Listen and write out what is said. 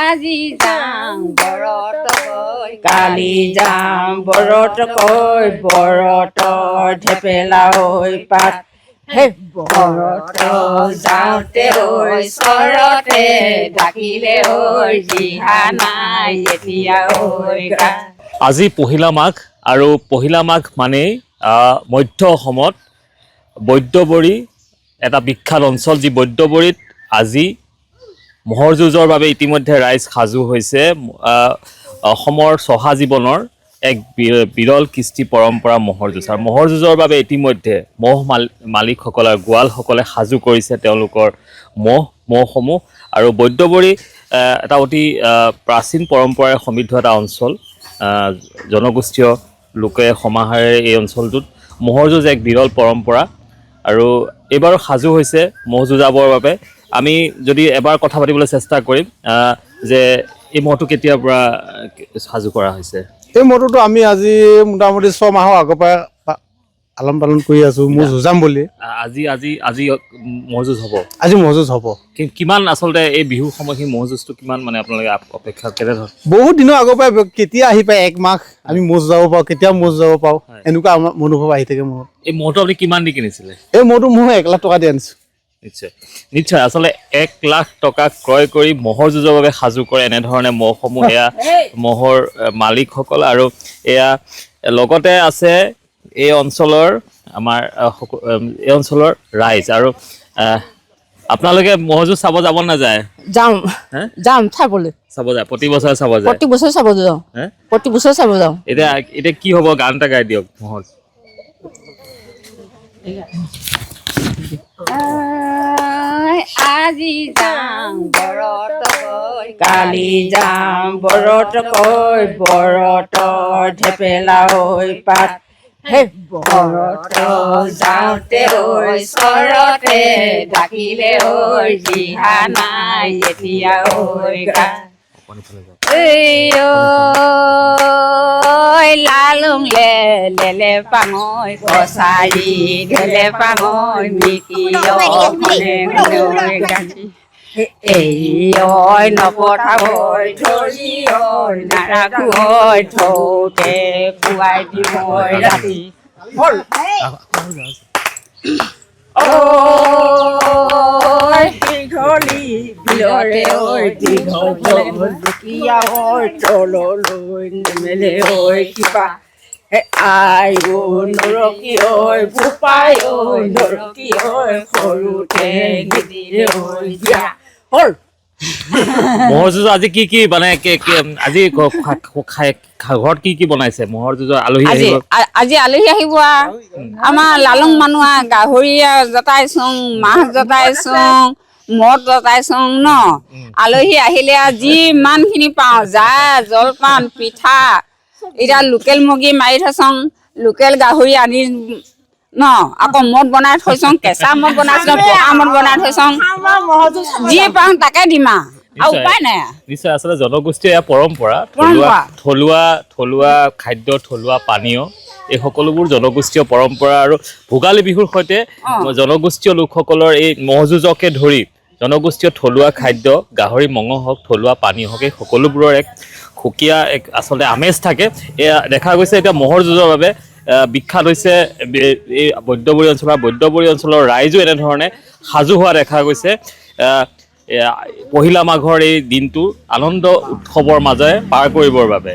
আজি যাম বৰত কৈ কালি যাম বৰত কৈ বৰতৰ ঢেপেলা ঐ পাত হে বৰত যাওঁতে ঐ চৰতে ডাকিলে ঐ দিহা নাই এতিয়া ঐ গা। আজি পহিলা মাঘ আৰু পহিলা মাঘ মানেই মধ্য অসমত বৈদ্যবৰী এটা বিখ্যাত অঞ্চল, যি বৈদ্যবৰীত আজি ম'হৰ যুঁজৰ বাবে ইতিমধ্যে ৰাইজ সাজু হৈছে। অসমৰ চহা জীৱনৰ এক বিৰল কৃষ্টি পৰম্পৰা ম'হৰ যুঁজ, আৰু ম'হৰ যুঁজৰ বাবে ইতিমধ্যে ম'হ মালিকসকলে গোৱালসকলে সাজু কৰিছে তেওঁলোকৰ ম'হসমূহ। আৰু বৈদ্যবৰী এটা অতি প্ৰাচীন পৰম্পৰাৰে সমৃদ্ধ এটা অঞ্চল। জনগোষ্ঠীয় লোকে সমাহাৰে এই অঞ্চলটোত ম'হৰ যুঁজ এক বিৰল পৰম্পৰা, আৰু এইবাৰো সাজু হৈছে ম'হ যুঁজাবৰ বাবে। আমি যদি এবাৰ কথা পাতিবলৈ চেষ্টা কৰিম যে এই ম'হটো কেতিয়াৰ পৰা সাজু কৰা হৈছে। এই ম'হটোতো আমি আজি মোটামুটি 6 মাহৰ আগৰ পৰা পালন কৰি আছো ম'হ যুঁজাম বুলি। আজি আজি আজি ম'হ যুঁজ হ'ব, আজি ম'হ যুঁজ হ'ব। কিমান আচলতে এই বিহুৰ সময়খিনি ম'হ যুঁজটো কিমান মানে আপোনালোকে অপেক্ষা কেনেধৰণৰ? বহুত দিনৰ আগৰ পৰাই কেতিয়া আহি পায় 1 মাহ আমি ম'হ যুঁজাব পাৰোঁ, কেতিয়া ম'হ যুঁজাব পাৰোঁ, এনেকুৱা আমাৰ অনুভৱ আহি থাকে মনত। এই ম'হটো আপুনি কিমান দি কিনিছিলে? এই ম'হটো মই 1 লাখ টকা দি আনিছোঁ। নিশ্চয় নিশ্চয়, আচলতে 1 লাখ টকা ক্ৰয় কৰি ম'হৰ যুঁজৰ বাবে সাজু কৰে এনেধৰণে ম'হসমূহ। এয়া ম'হৰ মালিকসকল, আৰু এয়া লগতে আছে এই অঞ্চলৰ আমাৰ এই অঞ্চলৰ ৰাইজ। আৰু আপোনালোকে ম'হ যুঁজ চাব যাব নাযায়? যাম চাবলৈ। চাব যায়, প্ৰতি বছৰে চাব যায়? প্ৰতি বছৰ চাব যাওঁ, প্ৰতি বছৰ চাব যাওঁ। এতিয়া কি হ'ব, গান এটা গাই দিয়ক ম'হৰ। আজি যাম বৰত কৈ কালি যাম বৰত কৈ বৰতৰ ঢেপেলা ঐ পাত হে বৰত যাওঁতে ঐ চৰতে ডাকিলে ঐ দিহা নাই এতিয়া ঐ গা। লালুং লেলে পাঙৈ কছাৰী ঢেলে পাঙৈ মিকি এই ঐ নপঠাবৈ ধৰি ঐ নাৰাখো ঐ থৌতে খুৱাই দিম ঐ ৰাতি। দীঘলী বিলৰে ঐ দীঘল দুখীয়া ঐ তললৈ নেমেলে ঐ কিবা আই ঐ নৰকি ঐ বোপাই ঐ নৰকি ঐ সৰুতে নিদিলে ঐ দিয়া হ'ল। ম'হৰ যুঁজৰ আজি কি মানে আজি ঘৰত কি বনাইছে ম'হৰ যুঁজৰ? আজি আলহী আহিব। আমাৰ লালুং মানুহ গাহৰি জতাইছোং, মাছ জতাইছোং, মদ জতাইছোং ন। আলহী আহিলে যিমানখিনি পাওঁ জা জলপান পিঠা, এতিয়া লোকেল মুৰ্গী মাৰি থৈছোং, লোকেল গাহৰি আনি ন, আকৌ মদ বনাই থৈছোং, কেঁচা মদ বনাইছোং, পকা মদ বনাই থৈছোং, যি পাওঁ তাকে দিম আৰু উপায় নাই। নিশ্চয়, আচলতে জনগোষ্ঠীৰ এয়া পৰম্পৰা। থলুৱা খাদ্য, থলুৱা পানীয়, এই সকলোবোৰ জনগোষ্ঠীয় পৰম্পৰা। আৰু ভোগালী বিহুৰ সৈতে জনগোষ্ঠীয় লোকসকলৰ এই ম'হ যুঁজকে ধৰি জনগোষ্ঠীয় থলুৱা খাদ্য, গাহৰি মঙহ হওক, থলুৱা পানী হওক, এই সকলোবোৰৰ এক সুকীয়া এক আচলতে আমেজ থাকে। এয়া দেখা গৈছে এতিয়া ম'হৰ যুঁজৰ বাবে বিখ্যাত হৈছে এই বৈদ্যবৰী অঞ্চল। বৈদ্যবৰী অঞ্চলৰ ৰাইজো এনেধৰণে সাজু হোৱা দেখা গৈছে পহিলা মাঘৰ এই দিনটো আনন্দ উৎসৱৰ মাজেৰে পাৰ কৰিবৰ বাবে।